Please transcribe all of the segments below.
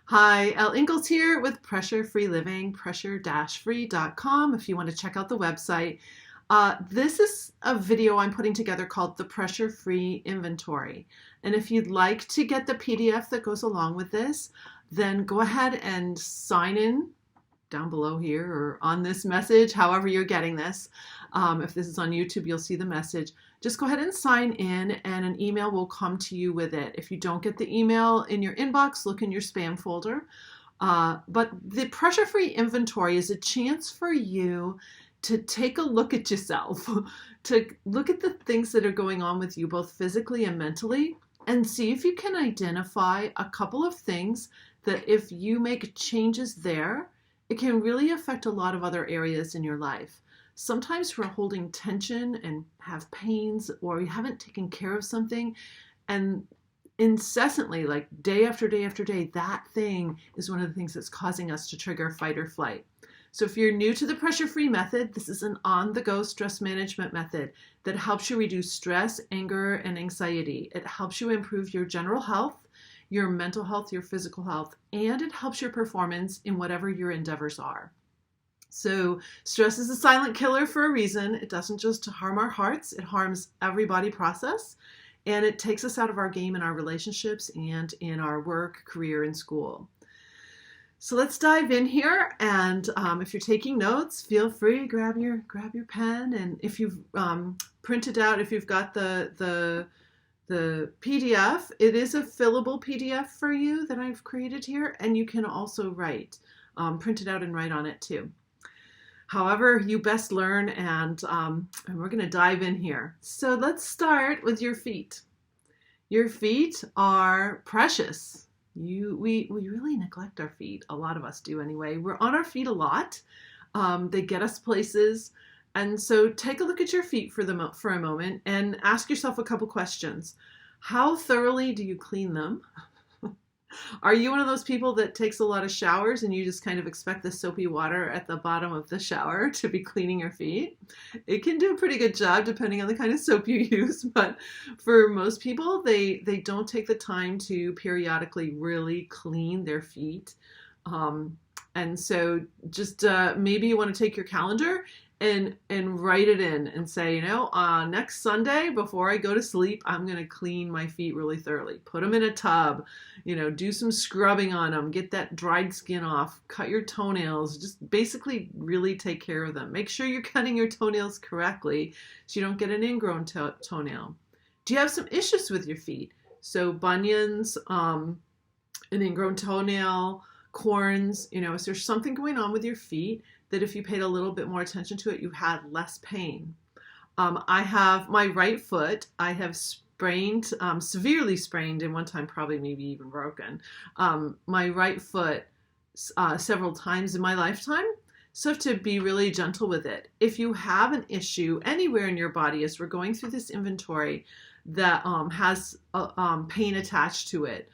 Hi, Elle Ingalls here with Pressure Free Living, pressure-free.com if you want to check out the website. This is a video I'm putting together called the Pressure Free Inventory. And if you'd like to get the PDF that goes along with this, then go ahead and sign in down below here or on this message, however you're getting this. If this is on YouTube, you'll see the message. Just go ahead and sign in and an email will come to you with it. If you don't get the email in your inbox, look in your spam folder. But the pressure-free inventory is a chance for you to take a look at yourself, to look at the things that are going on with you, both physically and mentally, and see if you can identify a couple of things that if you make changes there, it can really affect a lot of other areas in your life. Sometimes we're holding tension and have pains, or we haven't taken care of something, and incessantly, like day after day after day, that thing is one of the things that's causing us to trigger fight or flight. So if you're new to the pressure-free method, this is an on-the-go stress management method that helps you reduce stress, anger, and anxiety. It helps you improve your general health, your mental health, your physical health, and it helps your performance in whatever your endeavors are. So stress is a silent killer for a reason. It doesn't just harm our hearts, it harms every body process, and it takes us out of our game in our relationships and in our work, career, and school. So let's dive in here, and if you're taking notes, feel free, grab your pen, and if you've printed out, if you've got the PDF, it is a fillable PDF for you that I've created here, and you can also write, print it out and write on it too. However you best learn, and we're going to dive in here. So let's start with your feet. Your feet are precious. We really neglect our feet. A lot of us do anyway. We're on our feet a lot. They get us places. And so take a look at your feet for a moment and ask yourself a couple questions. How thoroughly do you clean them? Are you one of those people that takes a lot of showers and you just kind of expect the soapy water at the bottom of the shower to be cleaning your feet? It can do a pretty good job depending on the kind of soap you use, but for most people, they don't take the time to periodically really clean their feet. And so just maybe you want to take your calendar and write it in and say, next Sunday before I go to sleep, I'm going to clean my feet really thoroughly. Put them in a tub, do some scrubbing on them, get that dried skin off, cut your toenails, just basically really take care of them. Make sure you're cutting your toenails correctly so you don't get an ingrown toenail. Do you have some issues with your feet? So bunions, an ingrown toenail, corns, is there something going on with your feet that if you paid a little bit more attention to it, you had less pain? I have my right foot, I have sprained, severely sprained, and one time probably maybe even broken, my right foot several times in my lifetime. So I have to be really gentle with it. If you have an issue anywhere in your body as we're going through this inventory that has pain attached to it,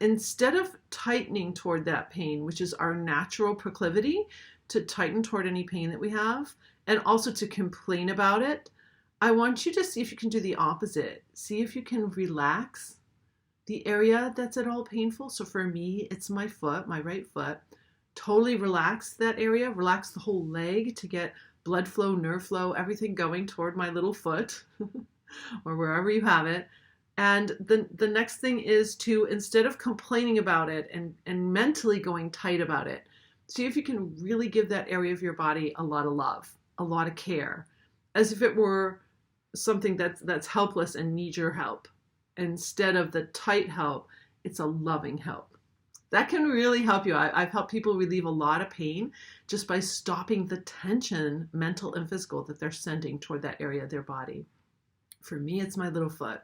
instead of tightening toward that pain, which is our natural proclivity to tighten toward any pain that we have, and also to complain about it, I want you to see if you can do the opposite. See if you can relax the area that's at all painful. So for me, it's my foot, my right foot. Totally relax that area, relax the whole leg to get blood flow, nerve flow, everything going toward my little foot or wherever you have it. And the next thing is to, instead of complaining about it and mentally going tight about it, see if you can really give that area of your body a lot of love, a lot of care, as if it were something that's helpless and needs your help. Instead of the tight help, it's a loving help. That can really help you. I've helped people relieve a lot of pain just by stopping the tension, mental and physical, that they're sending toward that area of their body. For me, it's my little foot.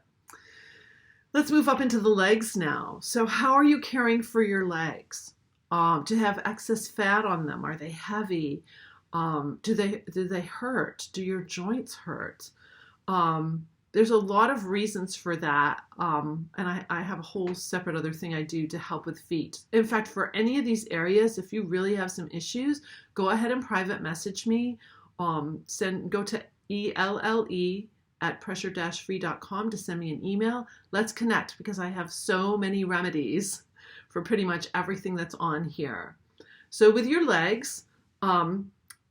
Let's move up into the legs now. So how are you caring for your legs? Do you have excess fat on them? Are they heavy? Do they hurt? Do your joints hurt? There's a lot of reasons for that. And I have a whole separate other thing I do to help with feet. In fact, for any of these areas, if you really have some issues, go ahead and private message me. Go to ELLE@pressure-free.com to send me an email. Let's connect, because I have so many remedies for pretty much everything that's on here. So with your legs, a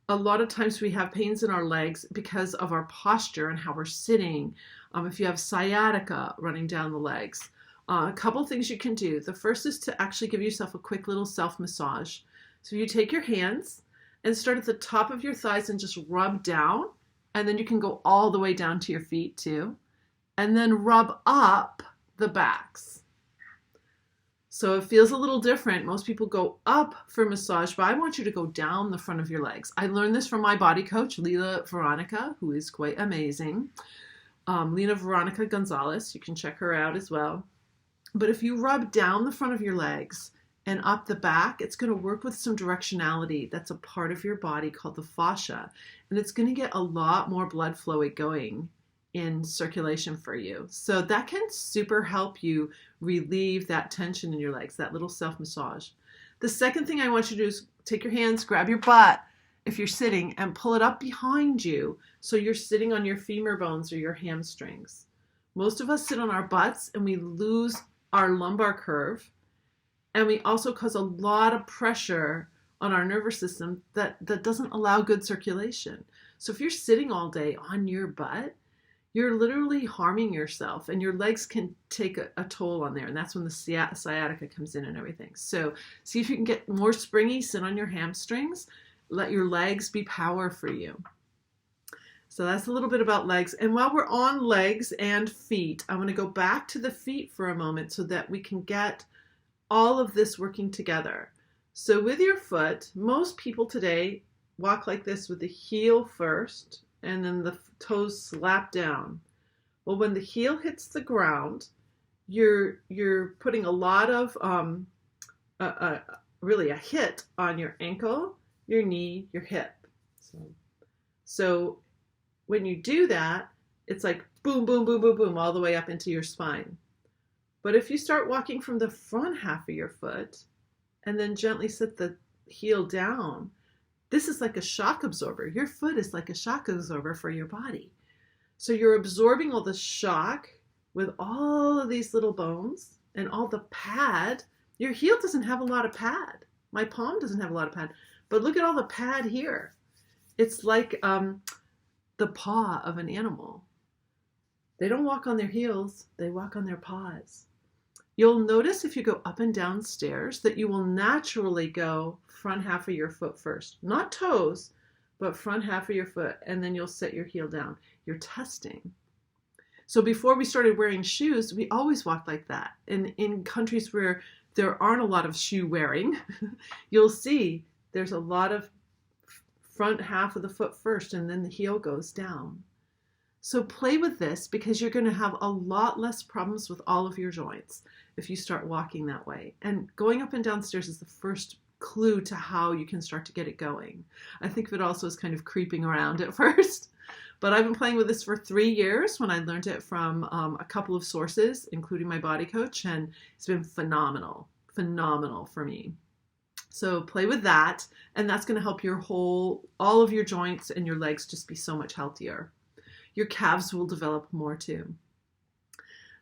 lot of times we have pains in our legs because of our posture and how we're sitting. If you have sciatica running down the legs, a couple things you can do. The first is to actually give yourself a quick little self-massage. So you take your hands and start at the top of your thighs and just rub down, and then you can go all the way down to your feet too, and then rub up the backs. So it feels a little different. Most people go up for massage, but I want you to go down the front of your legs. I learned this from my body coach, Lila Veronica, who is quite amazing. Lina Veronica Gonzalez, you can check her out as well. But if you rub down the front of your legs and up the back, it's going to work with some directionality. That's a part of your body called the fascia. And it's going to get a lot more blood flow going in circulation for you. So that can super help you relieve that tension in your legs, that little self-massage. The second thing I want you to do is take your hands, grab your butt if you're sitting, and pull it up behind you so you're sitting on your femur bones or your hamstrings. Most of us sit on our butts and we lose our lumbar curve, and we also cause a lot of pressure on our nervous system that doesn't allow good circulation. So if you're sitting all day on your butt, you're literally harming yourself, and your legs can take a toll on there. And that's when the sciatica comes in and everything. So see if you can get more springy, sit on your hamstrings, let your legs be power for you. So that's a little bit about legs. And while we're on legs and feet, I want to go back to the feet for a moment so that we can get all of this working together. So with your foot, most people today walk like this with the heel first, and then the toes slap down. Well, when the heel hits the ground, you're putting a lot of really a hit on your ankle, your knee, your hip. So when you do that, it's like boom, boom, boom, boom, boom, all the way up into your spine. But if you start walking from the front half of your foot and then gently set the heel down, this is like a shock absorber. Your foot is like a shock absorber for your body. So you're absorbing all the shock with all of these little bones and all the pad. Your heel doesn't have a lot of pad. My palm doesn't have a lot of pad. But look at all the pad here. It's like the paw of an animal. They don't walk on their heels. They walk on their paws. You'll notice if you go up and down stairs that you will naturally go front half of your foot first. Not toes, but front half of your foot, and then you'll set your heel down. You're testing. So before we started wearing shoes, we always walked like that. And in countries where there aren't a lot of shoe wearing, you'll see there's a lot of front half of the foot first, and then the heel goes down. So play with this, because you're going to have a lot less problems with all of your joints if you start walking that way. And going up and down stairs is the first clue to how you can start to get it going. I think of it also as kind of creeping around at first. But I've been playing with this for 3 years when I learned it from a couple of sources, including my body coach, and it's been phenomenal for me. So play with that, and that's going to help all of your joints and your legs just be so much healthier. Your calves will develop more too.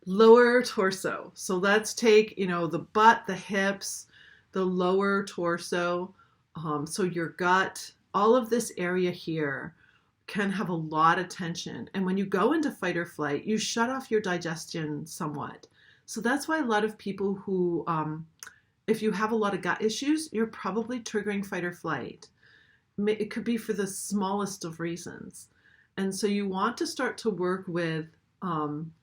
Lower torso. So let's take, the butt, the hips, the lower torso. So your gut, all of this area here can have a lot of tension. And when you go into fight or flight, you shut off your digestion somewhat. So that's why a lot of people who, if you have a lot of gut issues, you're probably triggering fight or flight. It could be for the smallest of reasons. And so you want to start to work with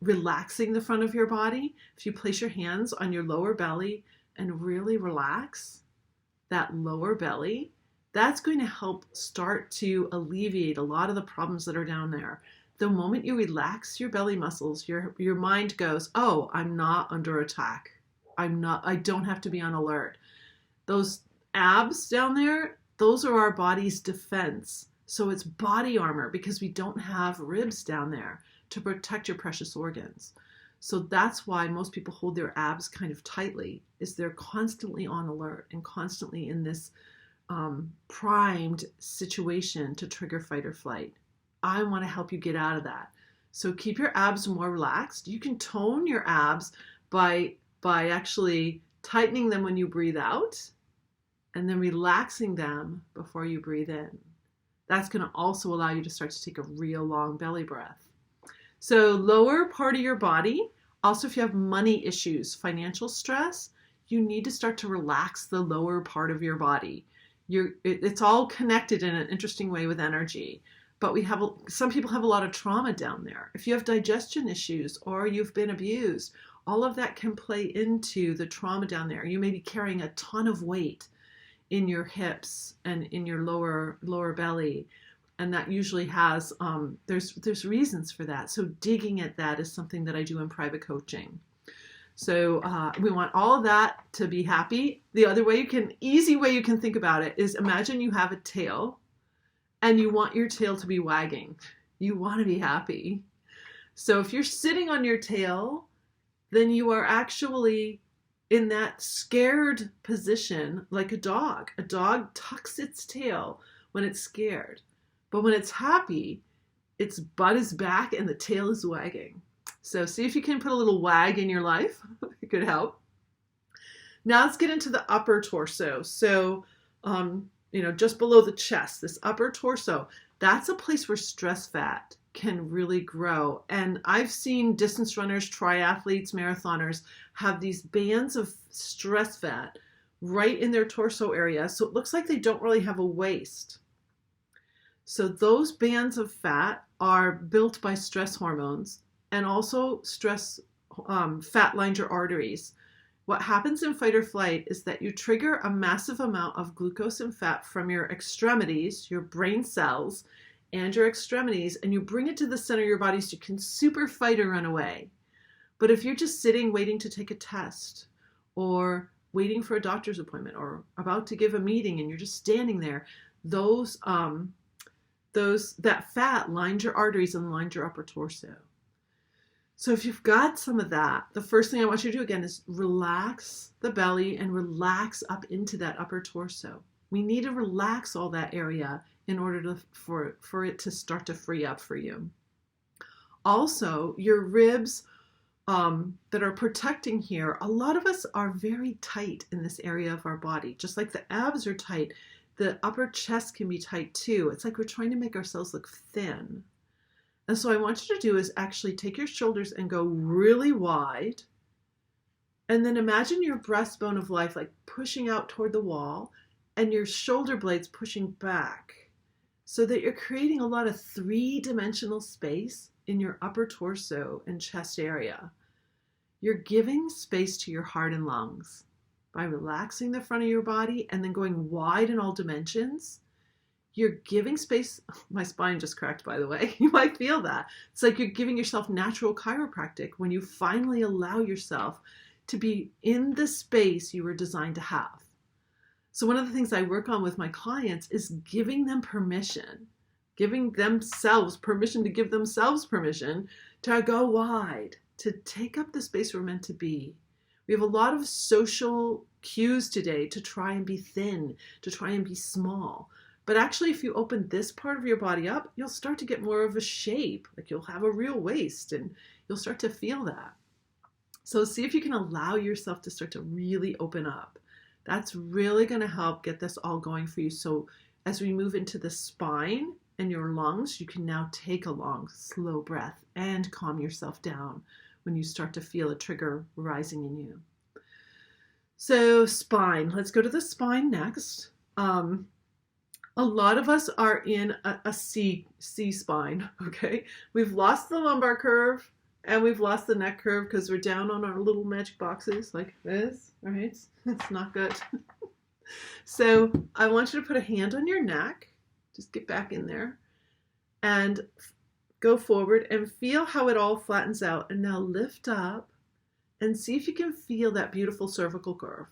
relaxing the front of your body. If you place your hands on your lower belly and really relax that lower belly, that's going to help start to alleviate a lot of the problems that are down there. The moment you relax your belly muscles, your mind goes, oh, I'm not under attack. I don't have to be on alert. Those abs down there, those are our body's defense. So it's body armor, because we don't have ribs down there to protect your precious organs. So that's why most people hold their abs kind of tightly, is they're constantly on alert and constantly in this primed situation to trigger fight or flight. I want to help you get out of that. So keep your abs more relaxed. You can tone your abs by actually tightening them when you breathe out, and then relaxing them before you breathe in. That's going to also allow you to start to take a real long belly breath. So lower part of your body. Also, if you have money issues, financial stress, you need to start to relax the lower part of your body. It's all connected in an interesting way with energy. But some people have a lot of trauma down there. If you have digestion issues or you've been abused, all of that can play into the trauma down there. You may be carrying a ton of weight in your hips and in your lower belly. And that usually has, there's reasons for that. So digging at that is something that I do in private coaching. So we want all of that to be happy. The other way easy way you can think about it is imagine you have a tail and you want your tail to be wagging. You want to be happy. So if you're sitting on your tail, then you are actually in that scared position like a dog. A dog tucks its tail when it's scared. But when it's happy, its butt is back and the tail is wagging. So see if you can put a little wag in your life. It could help. Now let's get into the upper torso. So, just below the chest, this upper torso, that's a place where stress fat can really grow. And I've seen distance runners, triathletes, marathoners have these bands of stress fat right in their torso area. So it looks like they don't really have a waist. So those bands of fat are built by stress hormones, and also stress fat lines your arteries. What happens in fight or flight is that you trigger a massive amount of glucose and fat from your extremities, your brain cells, and your extremities, and you bring it to the center of your body so you can super fight or run away. But if you're just sitting waiting to take a test, or waiting for a doctor's appointment, or about to give a meeting and you're just standing there, that fat lines your arteries and lines your upper torso. So if you've got some of that, the first thing I want you to do again is relax the belly and relax up into that upper torso. We need to relax all that area in order for it to start to free up for you. Also, your ribs that are protecting here, a lot of us are very tight in this area of our body. Just like the abs are tight, the upper chest can be tight too. It's like we're trying to make ourselves look thin. And so I want you to do is actually take your shoulders and go really wide. And then imagine your breastbone of life like pushing out toward the wall and your shoulder blades pushing back so that you're creating a lot of three-dimensional space in your upper torso and chest area. You're giving space to your heart and lungs by relaxing the front of your body and then going wide in all dimensions. You're giving space. My spine just cracked, by the way. You might feel that. It's like you're giving yourself natural chiropractic when you finally allow yourself to be in the space you were designed to have. So one of the things I work on with my clients is giving them permission, giving themselves permission to give themselves permission to go wide, to take up the space we're meant to be. We have a lot of social cues today to try and be thin, to try and be small. But actually, if you open this part of your body up, you'll start to get more of a shape. Like you'll have a real waist and you'll start to feel that. So see if you can allow yourself to start to really open up. That's really going to help get this all going for you. So as we move into the spine and your lungs, you can now take a long, slow breath and calm yourself down when you start to feel a trigger rising in you. So spine, let's go to the spine next. A lot of us are in a C spine, okay? We've lost the lumbar curve and we've lost the neck curve because we're down on our little magic boxes like this, right? It's not good. So I want you to put a hand on your neck, just get back in there and go forward and feel how it all flattens out. And now lift up and see if you can feel that beautiful cervical curve.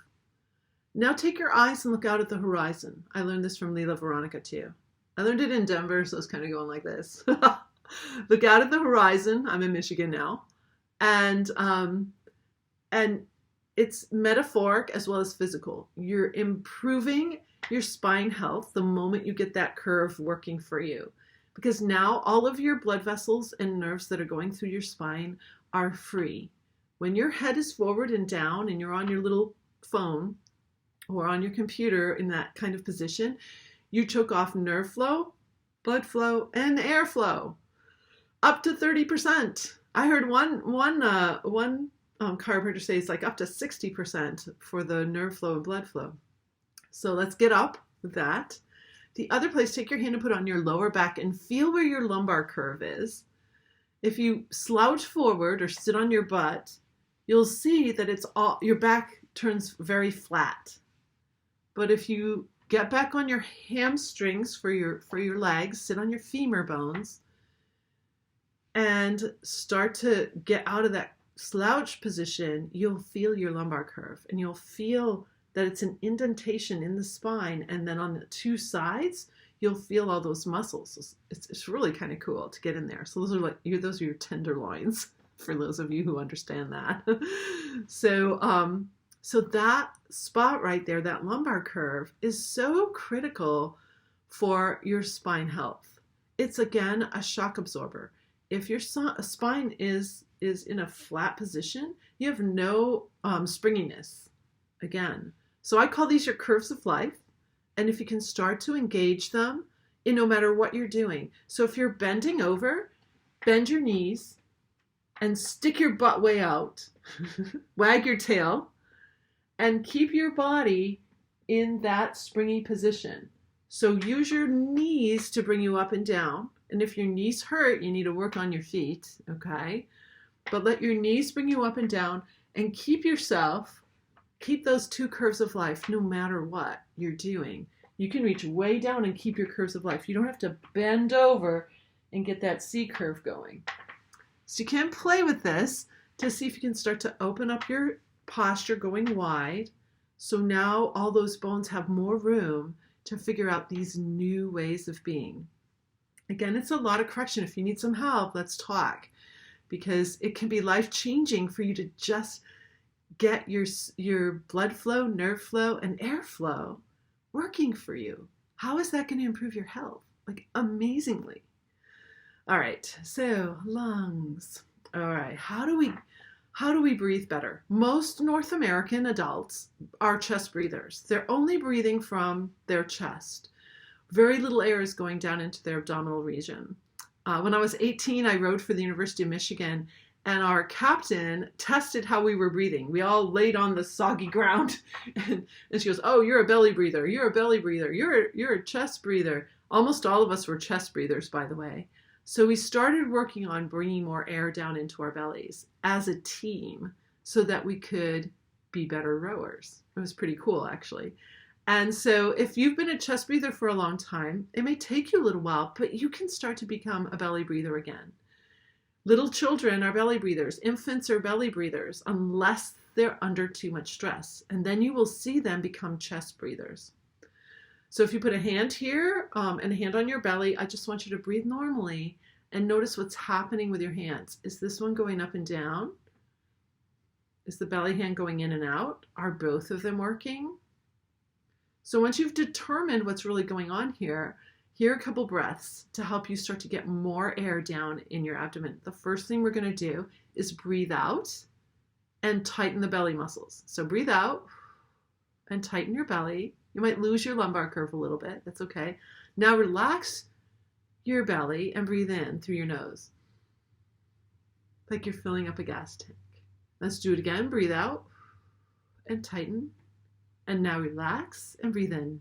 Now take your eyes and look out at the horizon. I learned this from Leela Veronica too. I learned it in Denver, so it's kind of going like this. Look out at the horizon. I'm in Michigan now. And it's metaphoric as well as physical. You're improving your spine health the moment you get that curve working for you. Because now all of your blood vessels and nerves that are going through your spine are free. When your head is forward and down and you're on your little phone or on your computer in that kind of position, you took off nerve flow, blood flow, and airflow up to 30%. I heard one chiropractor say it's like up to 60% for the nerve flow and blood flow. So let's get up with that. The other place, take your hand and put it on your lower back and feel where your lumbar curve is. If you slouch forward or sit on your butt, you'll see that it's all, your back turns very flat. But if you get back on your hamstrings for your legs, sit on your femur bones, and start to get out of that slouch position, you'll feel your lumbar curve, and you'll feel that it's an indentation in the spine, and then on the two sides, you'll feel all those muscles. It's really kind of cool to get in there. So those are your tenderloins, for those of you who understand that. So that spot right there, that lumbar curve, is so critical for your spine health. It's, again, a shock absorber. If your spine is in a flat position, you have no springiness, again. So I call these your curves of life. And if you can start to engage them in no matter what you're doing. So if you're bending over, bend your knees and stick your butt way out, wag your tail, and keep your body in that springy position. So use your knees to bring you up and down. And if your knees hurt, you need to work on your feet, okay? But let your knees bring you up and down, and keep those two curves of life no matter what you're doing. You can reach way down and keep your curves of life. You don't have to bend over and get that C curve going. So you can play with this to see if you can start to open up your posture going wide. So now all those bones have more room to figure out these new ways of being. Again, it's a lot of correction. If you need some help, let's talk, because it can be life-changing for you to just get your blood flow, nerve flow, and airflow working for you. How is that going to improve your health? Like, amazingly. All right, so lungs. All right, how do we breathe better? Most North American adults are chest breathers. They're only breathing from their chest. Very little air is going down into their abdominal region. When I was 18, I rowed for the University of Michigan, and our captain tested how we were breathing. We all laid on the soggy ground, and she goes, "Oh, you're a belly breather. You're a belly breather. You're a chest breather." Almost all of us were chest breathers, by the way. So we started working on bringing more air down into our bellies as a team so that we could be better rowers. It was pretty cool, actually. And so if you've been a chest breather for a long time, it may take you a little while, but you can start to become a belly breather again. Little children are belly breathers. Infants are belly breathers unless they're under too much stress. And then you will see them become chest breathers. So if you put a hand here and a hand on your belly, I just want you to breathe normally and notice what's happening with your hands. Is this one going up and down? Is the belly hand going in and out? Are both of them working? So once you've determined what's really going on here are a couple breaths to help you start to get more air down in your abdomen. The first thing we're going to do is breathe out and tighten the belly muscles. So breathe out and tighten your belly. You might lose your lumbar curve a little bit. That's okay. Now relax your belly and breathe in through your nose, like you're filling up a gas tank. Let's do it again. Breathe out and tighten. And now relax and breathe in.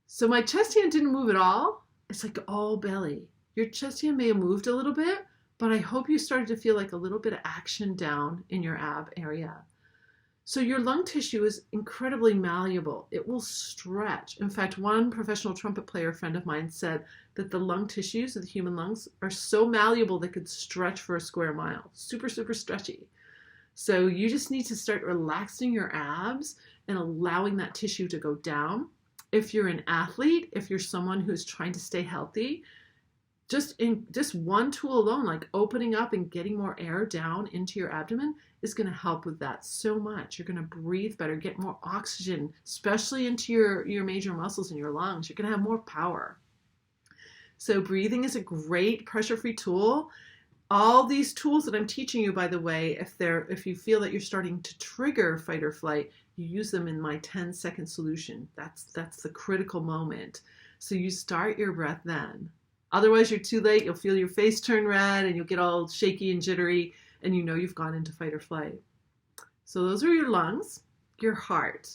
So my chest hand didn't move at all. It's like all belly. Your chest hand may have moved a little bit, but I hope you started to feel like a little bit of action down in your ab area. So your lung tissue is incredibly malleable. It will stretch. In fact, one professional trumpet player friend of mine said that the lung tissues of the human lungs are so malleable they could stretch for a square mile. Super, super stretchy. So you just need to start relaxing your abs and allowing that tissue to go down. If you're an athlete, if you're someone who's trying to stay healthy, just one tool alone, like opening up and getting more air down into your abdomen, is going to help with that so much. You're going to breathe better, get more oxygen, especially into your major muscles in your lungs. You're going to have more power. So breathing is a great pressure-free tool. All these tools that I'm teaching you, by the way, if you feel that you're starting to trigger fight or flight, you use them in my 10-second solution. That's the critical moment. So you start your breath then. Otherwise, you're too late. You'll feel your face turn red and you'll get all shaky and jittery, and you know you've gone into fight or flight. So those are your lungs, your heart.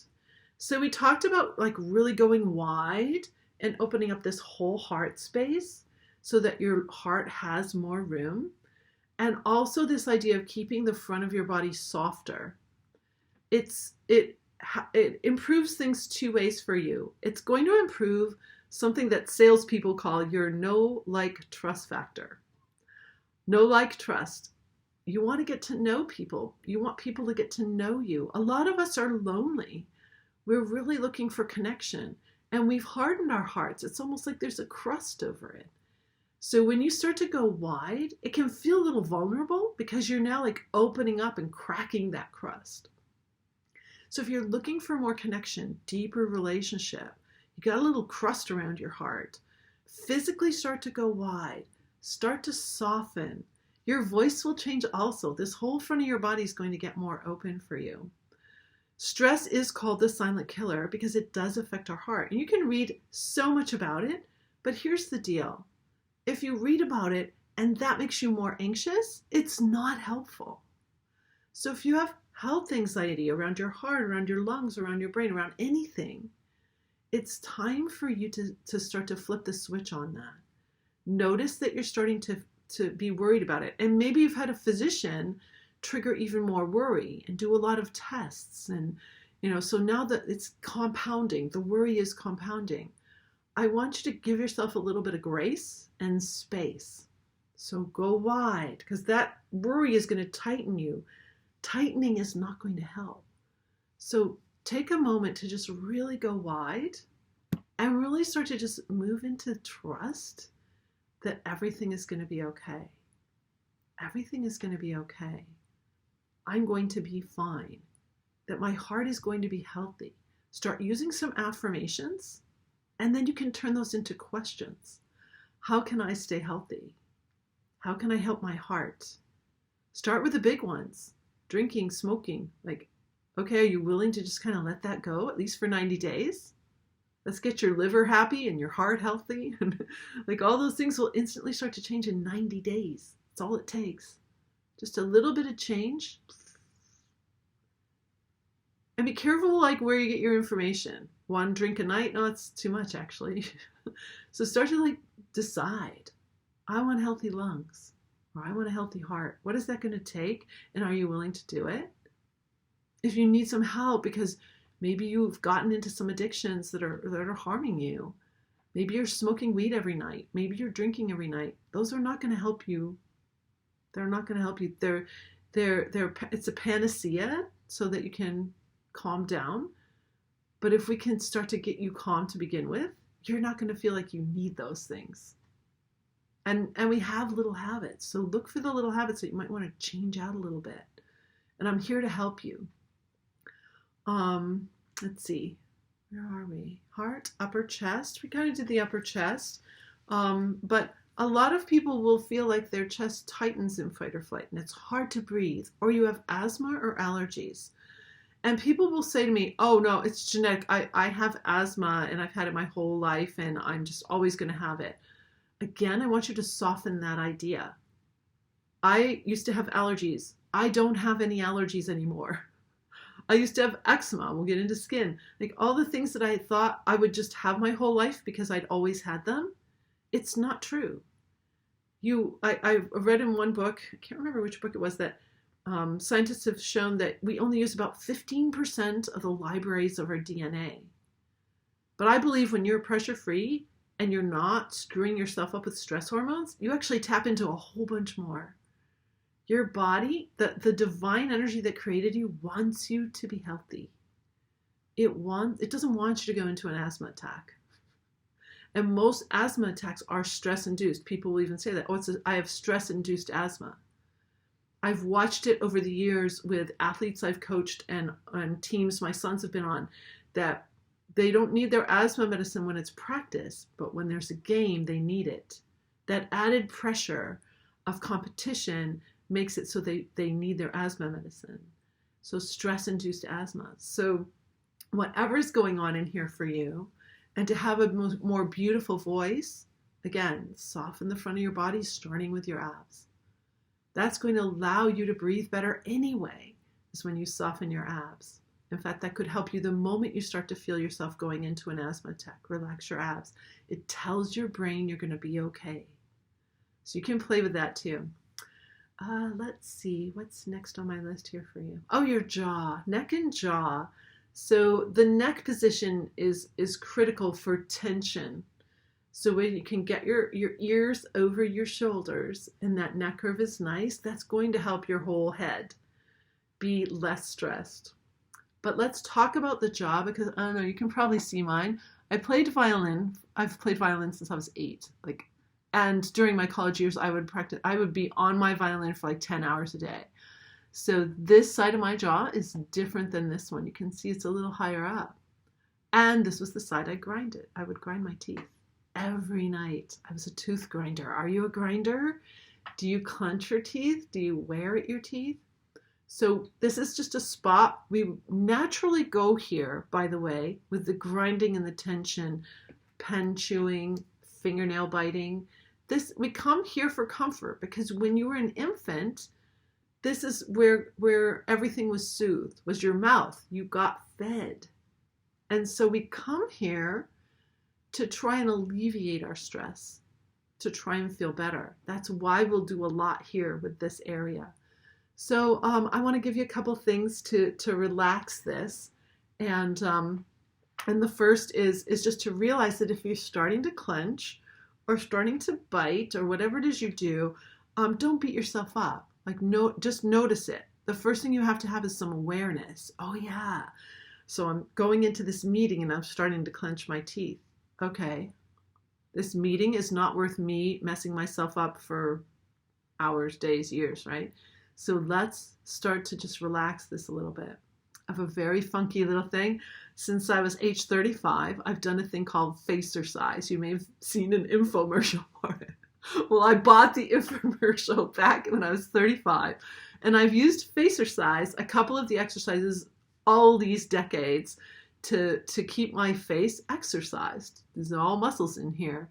So we talked about like really going wide and opening up this whole heart space so that your heart has more room. And also this idea of keeping the front of your body softer. It improves things two ways for you. It's going to improve something that salespeople call your know, like, trust factor. Know, like, trust. You want to get to know people. You want people to get to know you. A lot of us are lonely. We're really looking for connection. And we've hardened our hearts. It's almost like there's a crust over it. So when you start to go wide, it can feel a little vulnerable because you're now like opening up and cracking that crust. So if you're looking for more connection, deeper relationship, you got a little crust around your heart, physically start to go wide, start to soften. Your voice will change also. This whole front of your body is going to get more open for you. Stress is called the silent killer because it does affect our heart. And you can read so much about it, but here's the deal. If you read about it and that makes you more anxious, it's not helpful. So if you have health anxiety around your heart, around your lungs, around your brain, around anything, it's time for you to start to flip the switch on that. Notice that you're starting to be worried about it. And maybe you've had a physician trigger even more worry and do a lot of tests. And, so now that it's compounding, the worry is compounding. I want you to give yourself a little bit of grace and space. So go wide, because that worry is going to tighten you. Tightening is not going to help. So take a moment to just really go wide and really start to just move into trust that everything is going to be okay. Everything is going to be okay. I'm going to be fine. That my heart is going to be healthy. Start using some affirmations. And then you can turn those into questions. How can I stay healthy? How can I help my heart? Start with the big ones. Drinking, smoking. Like, okay, are you willing to just kind of let that go, at least for 90 days? Let's get your liver happy and your heart healthy. Like all those things will instantly start to change in 90 days. That's all it takes. Just a little bit of change. And be careful like where you get your information. One drink a night? No, it's too much actually. So start to like decide, I want healthy lungs or I want a healthy heart. What is that going to take? And are you willing to do it? If you need some help because maybe you've gotten into some addictions that are harming you. Maybe you're smoking weed every night. Maybe you're drinking every night. Those are not going to help you. They're not going to help you. It's a panacea so that you can calm down. But if we can start to get you calm to begin with, you're not going to feel like you need those things. And we have little habits. So look for the little habits that you might want to change out a little bit. And I'm here to help you. Let's see. Where are we? Heart, upper chest. We kind of did the upper chest. But a lot of people will feel like their chest tightens in fight or flight and it's hard to breathe, or you have asthma or allergies. And people will say to me, oh no, it's genetic. I have asthma and I've had it my whole life and I'm just always going to have it. Again, I want you to soften that idea. I used to have allergies. I don't have any allergies anymore. I used to have eczema. We'll get into skin. Like all the things that I thought I would just have my whole life because I'd always had them. It's not true. I read in one book, I can't remember which book it was, that scientists have shown that we only use about 15% of the libraries of our DNA. But I believe when you're pressure-free and you're not screwing yourself up with stress hormones, you actually tap into a whole bunch more. Your body, the divine energy that created you, wants you to be healthy. It doesn't want you to go into an asthma attack. And most asthma attacks are stress-induced. People will even say that, I have stress-induced asthma. I've watched it over the years with athletes I've coached and teams my sons have been on, that they don't need their asthma medicine when it's practice, but when there's a game, they need it. That added pressure of competition makes it so they need their asthma medicine. So stress-induced asthma. So whatever's going on in here for you, and to have a more beautiful voice, again, soften the front of your body, starting with your abs. That's going to allow you to breathe better anyway, is when you soften your abs. In fact, that could help you the moment you start to feel yourself going into an asthma attack. Relax your abs. It tells your brain you're going to be okay. So you can play with that too. Let's see, what's next on my list here for you? Oh, your jaw, neck and jaw. So the neck position is critical for tension. So when you can get your ears over your shoulders and that neck curve is nice, that's going to help your whole head be less stressed. But let's talk about the jaw, because I don't know, you can probably see mine. I've played violin since I was 8. And during my college years, I would be on my violin for like 10 hours a day. So this side of my jaw is different than this one. You can see it's a little higher up. And this was the side I grinded. I would grind my teeth every night. I was a tooth grinder. Are you a grinder? Do you clench your teeth? Do you wear at your teeth? So this is just a spot. We naturally go here, by the way, with the grinding and the tension, pen chewing, fingernail biting. We come here for comfort, because when you were an infant, this is where everything was soothed, was your mouth. You got fed. And so we come here to try and alleviate our stress, to try and feel better. That's why we'll do a lot here with this area. So I want to give you a couple things to relax this. And the first is just to realize that if you're starting to clench or starting to bite or whatever it is you do, don't beat yourself up. Just notice it. The first thing you have to have is some awareness. Oh yeah. So I'm going into this meeting and I'm starting to clench my teeth. Okay. This meeting is not worth me messing myself up for hours, days, years, right? So let's start to just relax this a little bit. I have a very funky little thing. Since I was age 35, I've done a thing called Facercise. You may have seen an infomercial for it. Well, I bought the infomercial back when I was 35, and I've used Facercise, a couple of the exercises, all these decades, to keep my face exercised. There's all muscles in here.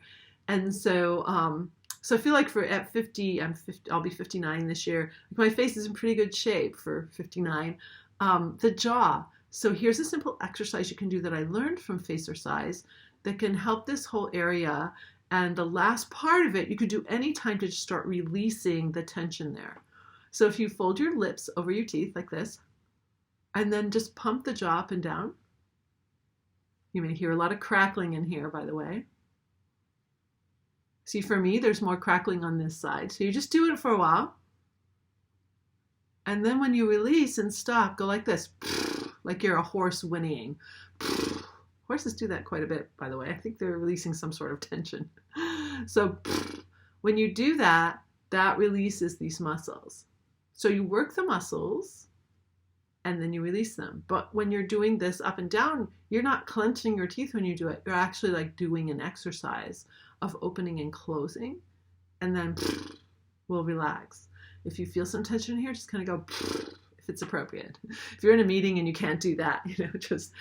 And so I feel like at 50, I'll be 59 this year. My face is in pretty good shape for 59. The jaw. So here's a simple exercise you can do that I learned from Facercise that can help this whole area. And the last part of it, you could do anytime to just start releasing the tension there. So if you fold your lips over your teeth like this, and then just pump the jaw up and down. You may hear a lot of crackling in here, by the way. See, for me, there's more crackling on this side. So you just do it for a while. And then when you release and stop, go like this, like you're a horse whinnying. Horses do that quite a bit, by the way. I think they're releasing some sort of tension. So when you do that, that releases these muscles. So you work the muscles and then you release them. But when you're doing this up and down, you're not clenching your teeth when you do it. You're actually like doing an exercise of opening and closing, and then we'll relax. If you feel some tension here, just kind of go if it's appropriate. If you're in a meeting and you can't do that, just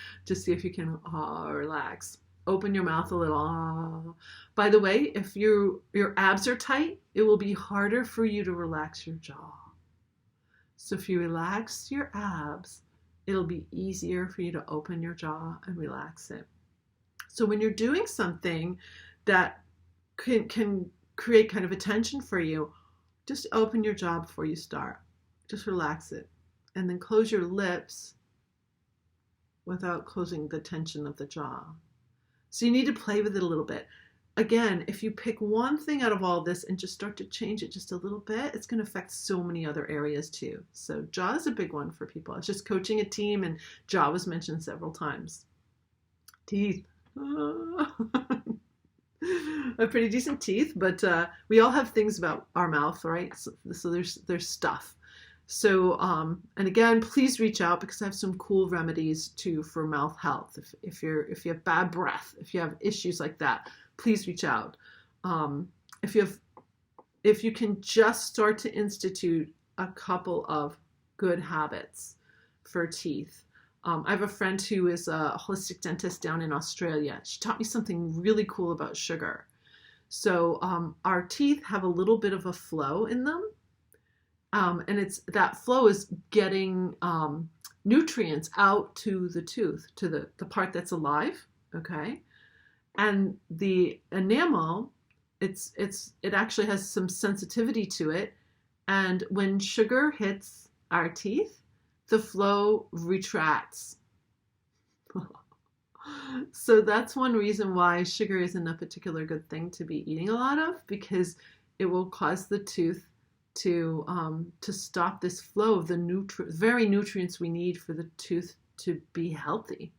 see if you can relax. Open your mouth a little. By the way, if your abs are tight, it will be harder for you to relax your jaw. So if you relax your abs, it'll be easier for you to open your jaw and relax it. So when you're doing something that can create kind of a tension for you, just open your jaw before you start. Just relax it. And then close your lips without closing the tension of the jaw. So you need to play with it a little bit. Again, if you pick one thing out of all this and just start to change it just a little bit, it's going to affect so many other areas too. So jaw is a big one for people. I was just coaching a team and jaw was mentioned several times. Teeth. I have pretty decent teeth, but we all have things about our mouth, right? So there's stuff. So, and again, please reach out because I have some cool remedies too for mouth health. If you have bad breath, if you have issues like that, please reach out. If you have if you can just start to institute a couple of good habits for teeth. I have a friend who is a holistic dentist down in Australia. She taught me something really cool about sugar. So our teeth have a little bit of a flow in them, and it's that flow is getting nutrients out to the tooth, to the part that's alive, okay? And the enamel, it actually has some sensitivity to it, and when sugar hits our teeth, the flow retracts. So that's one reason why sugar isn't a particular good thing to be eating a lot of, because it will cause the tooth to stop this flow of the very nutrients we need for the tooth to be healthy.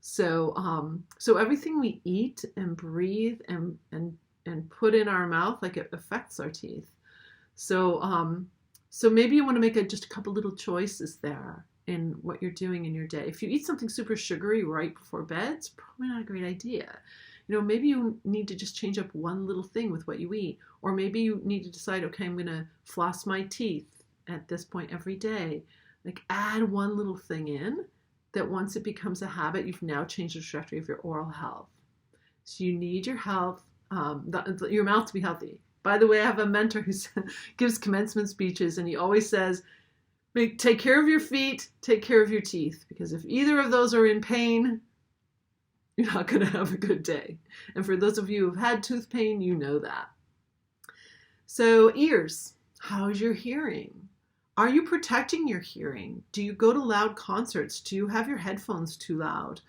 So so everything we eat and breathe and put in our mouth, like, it affects our teeth. So so maybe you want to make just a couple little choices there in what you're doing in your day. If you eat something super sugary right before bed, it's probably not a great idea. You know, maybe you need to just change up one little thing with what you eat. Or maybe you need to decide, okay, I'm going to floss my teeth at this point every day. Like, add one little thing in that once it becomes a habit, you've now changed the trajectory of your oral health. So you need your health, your mouth to be healthy. By the way, I have a mentor who gives commencement speeches, and he always says, take care of your feet, take care of your teeth, because if either of those are in pain, you're not going to have a good day. And for those of you who've had tooth pain, you know that. So ears, how's your hearing? Are you protecting your hearing? Do you go to loud concerts? Do you have your headphones too loud?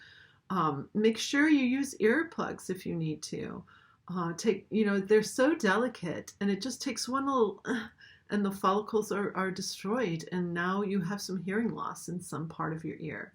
Make sure you use earplugs if you need to. They're so delicate, and it just takes one little and the follicles are destroyed, and now you have some hearing loss in some part of your ear.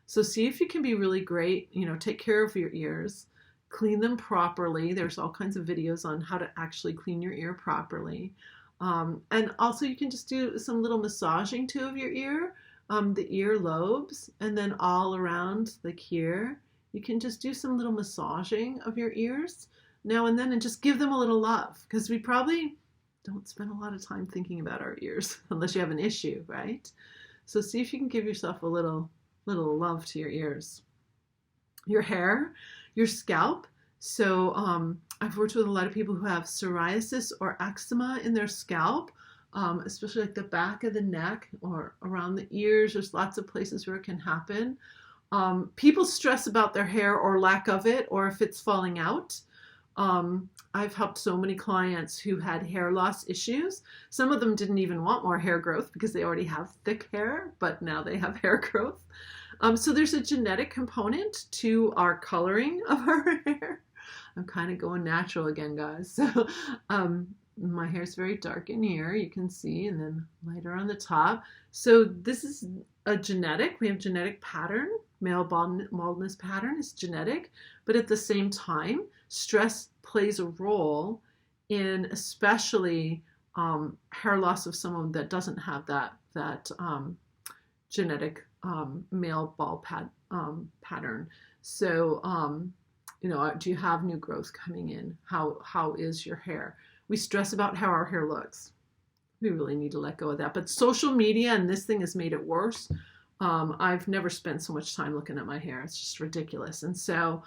So see if you can be really great, take care of your ears, clean them properly. There's all kinds of videos on how to actually clean your ear properly. And also you can just do some little massaging too of your ear, the ear lobes, and then all around, like here, you can just do some little massaging of your ears now and then, and just give them a little love, because we probably don't spend a lot of time thinking about our ears unless you have an issue, right? So see if you can give yourself a little love to your ears. Your hair, your scalp. So I've worked with a lot of people who have psoriasis or eczema in their scalp, especially like the back of the neck or around the ears. There's lots of places where it can happen. People stress about their hair or lack of it, or if it's falling out. I've helped so many clients who had hair loss issues. Some of them didn't even want more hair growth because they already have thick hair, but now they have hair growth. So there's a genetic component to our coloring of our hair. I'm kind of going natural again, guys. So my hair is very dark in here, you can see, and then lighter on the top. So this is a genetic. We have genetic pattern. Male baldness pattern is genetic, but at the same time, stress plays a role in especially hair loss of someone that doesn't have that genetic male bald pattern. So do you have new growth coming in? How is your hair? We stress about how our hair looks. We really need to let go of that. But social media and this thing has made it worse. I've never spent so much time looking at my hair. It's just ridiculous. And so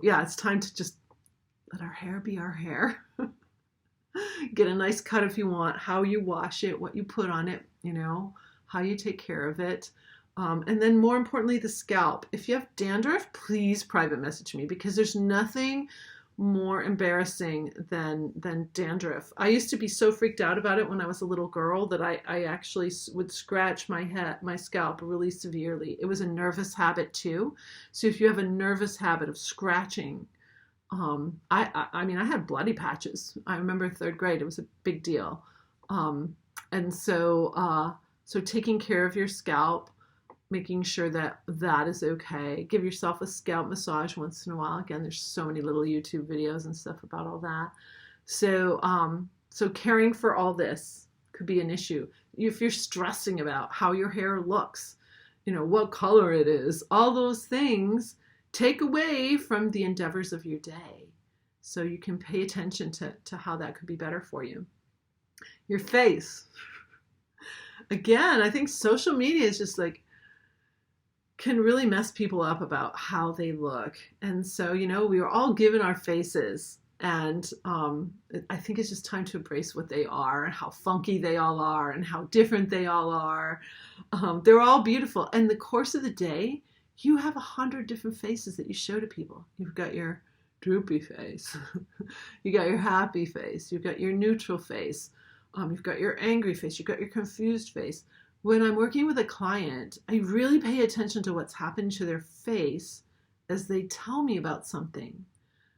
yeah, it's time to just let our hair be our hair. Get a nice cut if you want, how you wash it, what you put on it, how you take care of it. And then more importantly, the scalp. If you have dandruff, please private message me, because there's nothing more embarrassing than dandruff. I used to be so freaked out about it when I was a little girl that I actually would scratch my scalp really severely. It was a nervous habit too. So if you have a nervous habit of scratching, I mean, I had bloody patches. I remember 3rd grade, it was a big deal. And so taking care of your scalp, making sure that is okay. Give yourself a scalp massage once in a while. Again, there's so many little YouTube videos and stuff about all that. So caring for all this could be an issue. If you're stressing about how your hair looks, what color it is, all those things take away from the endeavors of your day. So you can pay attention to how that could be better for you. Your face. Again, I think social media is just like, can really mess people up about how they look. And so, we are all given our faces. And I think it's just time to embrace what they are and how funky they all are and how different they all are. They're all beautiful. And the course of the day, you have 100 different faces that you show to people. You've got your droopy face. You got your happy face. You've got your neutral face. You've got your angry face. You've got your confused face. When I'm working with a client, I really pay attention to what's happened to their face as they tell me about something.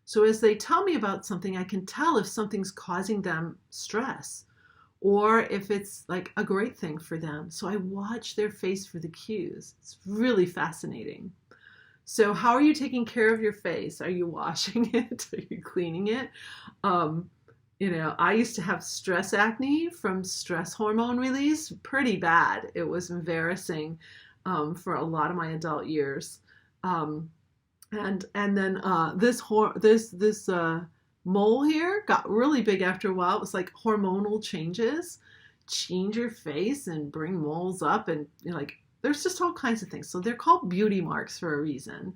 So as they tell me about something, I can tell if something's causing them stress or if it's like a great thing for them. So I watch their face for the cues. It's really fascinating. So how are you taking care of your face? Are you washing it? Are you cleaning it? I used to have stress acne from stress hormone release, pretty bad. It was embarrassing for a lot of my adult years. And then this mole here got really big after a while. It was like hormonal changes change your face and bring moles up, and there's just all kinds of things. So they're called beauty marks for a reason.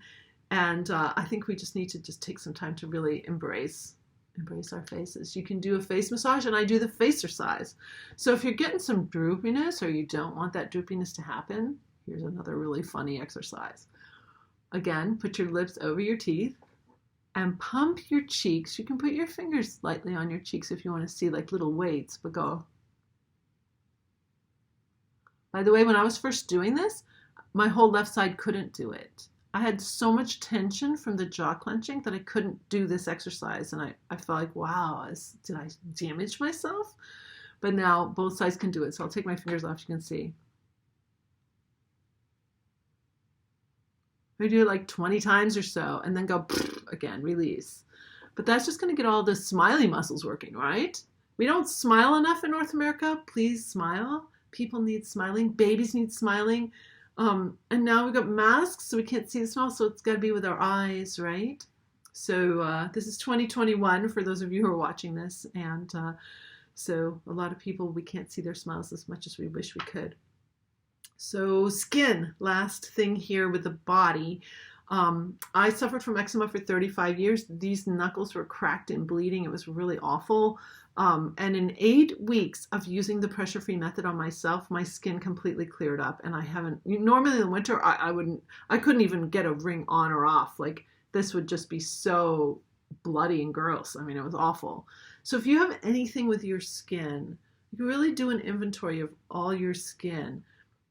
And I think we just need to just take some time to really embrace our faces. You can do a face massage, and I do the Facercise. So if you're getting some droopiness or you don't want that droopiness to happen, here's another really funny exercise. Again, put your lips over your teeth and pump your cheeks. You can put your fingers lightly on your cheeks if you want to see like little weights, but go. By the way, when I was first doing this, my whole left side couldn't do it. I had so much tension from the jaw clenching that I couldn't do this exercise. And I felt like, wow, did I damage myself? But now both sides can do it. So I'll take my fingers off, you can see. I do it like 20 times or so and then go again, release. But that's just going to get all the smiley muscles working, right? We don't smile enough in North America. Please smile. People need smiling. Babies need smiling. And now we've got masks, so we can't see the smile, so it's got to be with our eyes, right? So this is 2021 for those of you who are watching this. And so a lot of people, we can't see their smiles as much as we wish we could. So skin, last thing here with the body. I suffered from eczema for 35 years. These knuckles were cracked and bleeding. It was really awful. And in 8 weeks of using the pressure-free method on myself, my skin completely cleared up. And normally in the winter, I couldn't even get a ring on or off. Like this would just be so bloody and gross. I mean, it was awful. So if you have anything with your skin, you can really do an inventory of all your skin.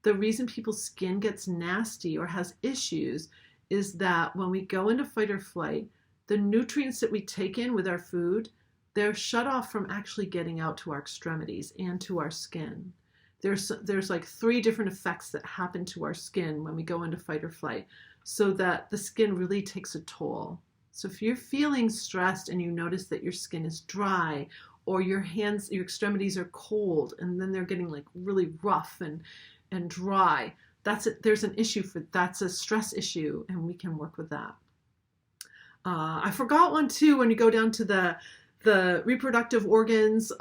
The reason people's skin gets nasty or has issues is that when we go into fight or flight, the nutrients that we take in with our food, they're shut off from actually getting out to our extremities and to our skin. There's like 3 different effects that happen to our skin when we go into fight or flight, so that the skin really takes a toll. So if you're feeling stressed and you notice that your skin is dry, or your extremities are cold, and then they're getting like really rough and dry, there's an issue that's a stress issue, and we can work with that. I forgot one too. When you go down to the reproductive organs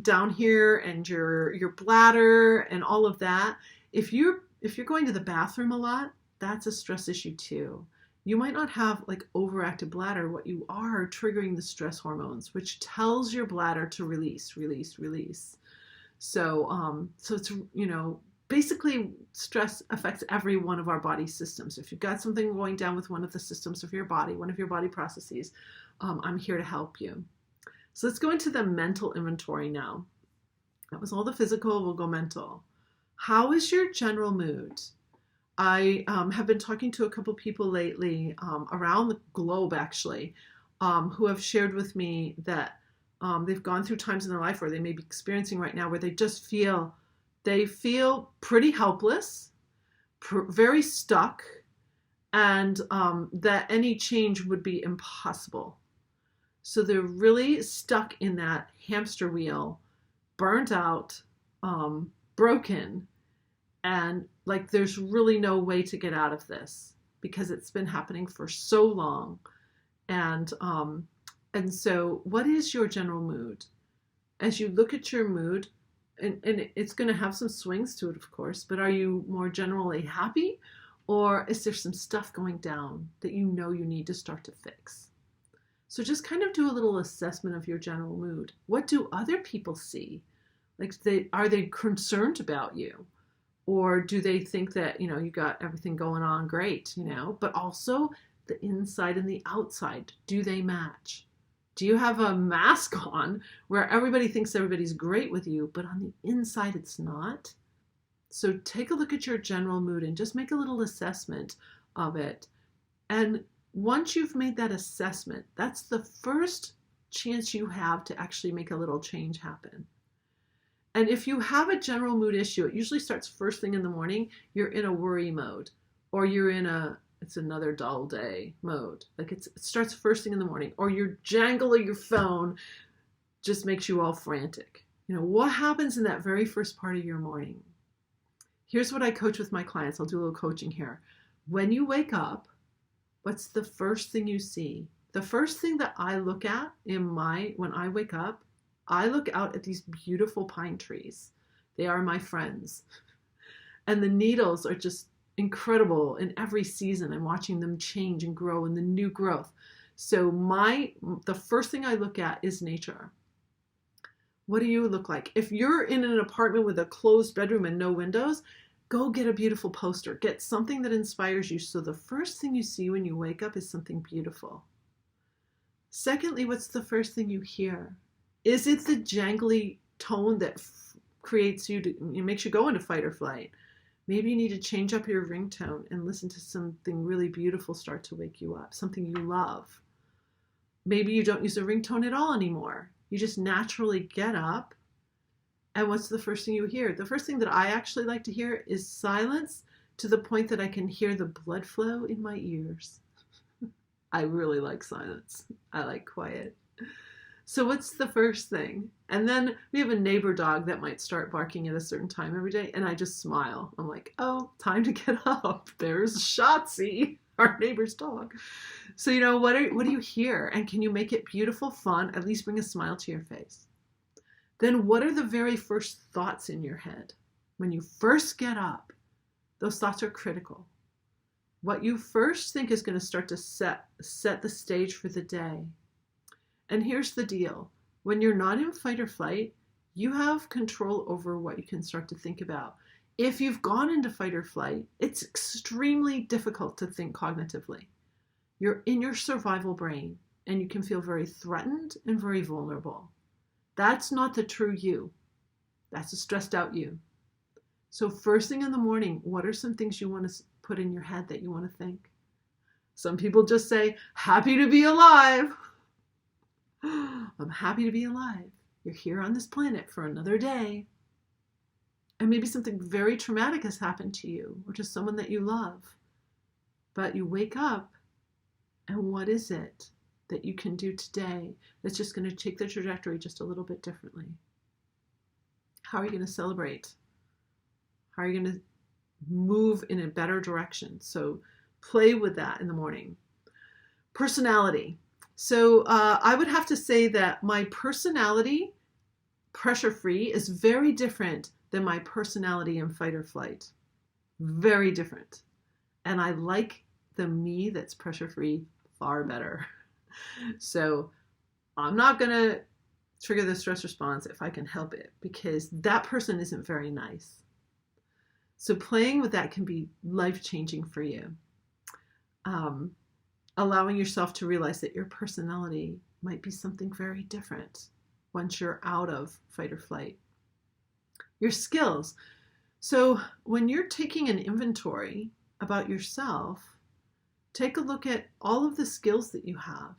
down here, and your bladder and all of that, if you're going to the bathroom a lot, that's a stress issue too. You might not have like overactive bladder. What you are triggering the stress hormones, which tells your bladder to release. So it's basically, stress affects every one of our body systems. If you've got something going down with one of the systems of your body, one of your body processes, I'm here to help you. So let's go into the mental inventory now. That was all the physical, we'll go mental. How is your general mood? I have been talking to a couple people lately around the globe, actually, who have shared with me that they've gone through times in their life, or they may be experiencing right now, where they just feel pretty helpless, very stuck, and that any change would be impossible. So they're really stuck in that hamster wheel, burnt out, broken, and like there's really no way to get out of this because it's been happening for so long. And And so what is your general mood? As you look at your mood, and it's going to have some swings to it, of course, but are you more generally happy? Or is there some stuff going down that you know you need to start to fix? So just kind of do a little assessment of your general mood. What do other people see? Like, are they concerned about you? Or do they think that, you got everything going on great, but also the inside and the outside, do they match? Do you have a mask on where everybody thinks everybody's great with you, but on the inside it's not? So take a look at your general mood and just make a little assessment of it. And once you've made that assessment, that's the first chance you have to actually make a little change happen. And if you have a general mood issue, it usually starts first thing in the morning. You're in a worry mode, or you're in it's another dull day mode. Like it starts first thing in the morning, or your jangle of your phone just makes you all frantic. What happens in that very first part of your morning? Here's what I coach with my clients. I'll do a little coaching here. When you wake up, what's the first thing you see? The first thing that I look at when I wake up, I look out at these beautiful pine trees. They are my friends. And the needles are just incredible in every season. I'm watching them change and grow in the new growth. So the first thing I look at is nature. What do you look like? If you're in an apartment with a closed bedroom and no windows, go get a beautiful poster. Get something that inspires you. So the first thing you see when you wake up is something beautiful. Secondly, what's the first thing you hear? Is it the jangly tone that creates makes you go into fight or flight? Maybe you need to change up your ringtone and listen to something really beautiful start to wake you up, something you love. Maybe you don't use a ringtone at all anymore. You just naturally get up. And what's the first thing you hear? The first thing that I actually like to hear is silence, to the point that I can hear the blood flow in my ears. I really like silence. I like quiet. So what's the first thing? And then we have a neighbor dog that might start barking at a certain time every day, and I just smile. I'm like, oh, time to get up. There's Shotzi, our neighbor's dog. So, what do you hear? And can you make it beautiful, fun, at least bring a smile to your face? Then what are the very first thoughts in your head? When you first get up, those thoughts are critical. What you first think is going to start to set the stage for the day. And here's the deal. When you're not in fight or flight, you have control over what you can start to think about. If you've gone into fight or flight, it's extremely difficult to think cognitively. You're in your survival brain, and you can feel very threatened and very vulnerable. That's not the true you. That's a stressed out you. So first thing in the morning, what are some things you want to put in your head that you want to think? Some people just say, happy to be alive. I'm happy to be alive. You're here on this planet for another day. And maybe something very traumatic has happened to you or to someone that you love. But you wake up, and what is it that you can do today that's just going to take the trajectory just a little bit differently? How are you going to celebrate? How are you going to move in a better direction? So play with that in the morning. Personality. So I would have to say that my personality, pressure-free, is very different than my personality in fight or flight. Very different. And I like the me that's pressure-free far better. So I'm not going to trigger the stress response if I can help it, because that person isn't very nice. So playing with that can be life-changing for you. Allowing yourself to realize that your personality might be something very different once you're out of fight or flight. Your skills. So when you're taking an inventory about yourself, take a look at all of the skills that you have.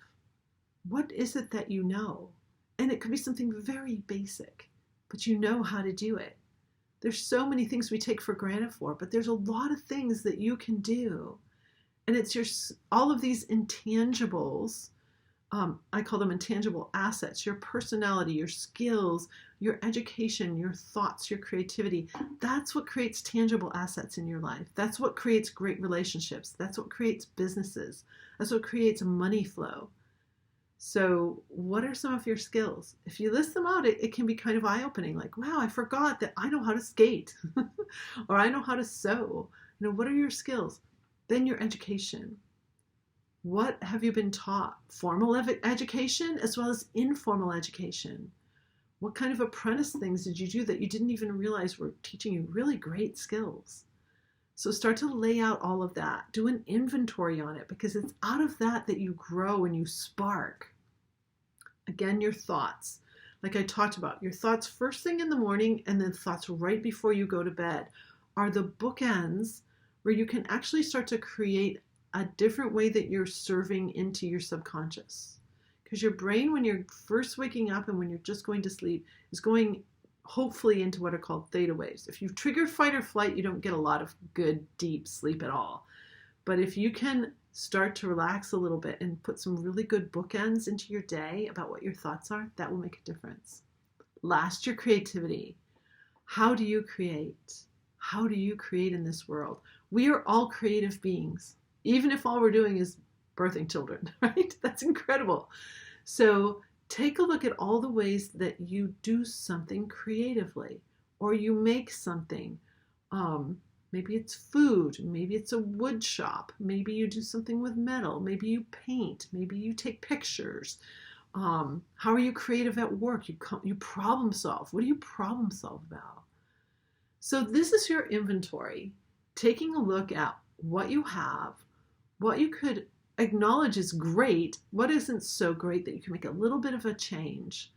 What is it that you know? And it could be something very basic, but you know how to do it. There's so many things we take for granted but there's a lot of things that you can do. And it's all of these intangibles. I call them intangible assets, your personality, your skills, your education, your thoughts, your creativity. That's what creates tangible assets in your life. That's what creates great relationships. That's what creates businesses. That's what creates money flow. So what are some of your skills? If you list them out, it can be kind of eye-opening, like, wow, I forgot that I know how to skate or I know how to sew. What are your skills? Then your education. What have you been taught? Formal education as well as informal education. What kind of apprentice things did you do that you didn't even realize were teaching you really great skills? So start to lay out all of that. Do an inventory on it, because it's out of that that you grow and you spark. Again, your thoughts. Like I talked about, your thoughts first thing in the morning and then thoughts right before you go to bed are the bookends where you can actually start to create a different way that you're serving into your subconscious. Because your brain, when you're first waking up and when you're just going to sleep, is going hopefully into what are called theta waves. If you've triggered fight or flight, you don't get a lot of good, deep sleep at all. But if you can start to relax a little bit and put some really good bookends into your day about what your thoughts are, that will make a difference. Last, your creativity. How do you create? How do you create in this world? We are all creative beings, even if all we're doing is birthing children, right? That's incredible. So take a look at all the ways that you do something creatively, or you make something. Maybe it's food, maybe it's a wood shop, maybe you do something with metal, maybe you paint, maybe you take pictures. How are you creative at work? You problem solve. What do you problem solve about? So this is your inventory, taking a look at what you have, what you could acknowledge is great, what isn't so great that you can make a little bit of a change.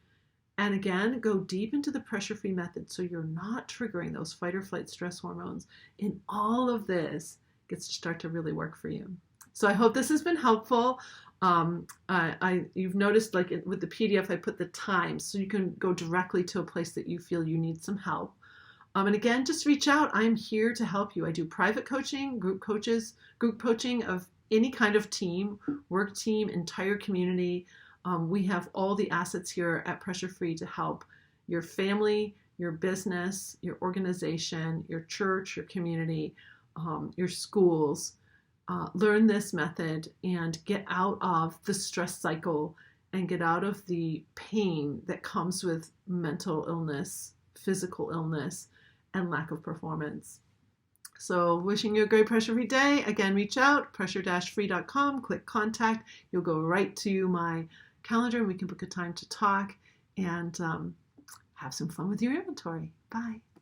And again, go deep into the pressure-free method so you're not triggering those fight or flight stress hormones. And all of this gets to start to really work for you. So I hope this has been helpful. You've noticed, like with the PDF, I put the times so you can go directly to a place that you feel you need some help. And again, just reach out. I'm here to help you. I do private coaching, group coaching of any kind of team, work team, entire community. We have all the assets here at Pressure Free to help your family, your business, your organization, your church, your community, your schools. Learn this method and get out of the stress cycle and get out of the pain that comes with mental illness, physical illness, and lack of performance. So wishing you a great pressure-free day. Again, reach out, pressure-free.com, click contact. You'll go right to my calendar and we can book a time to talk and have some fun with your inventory. Bye.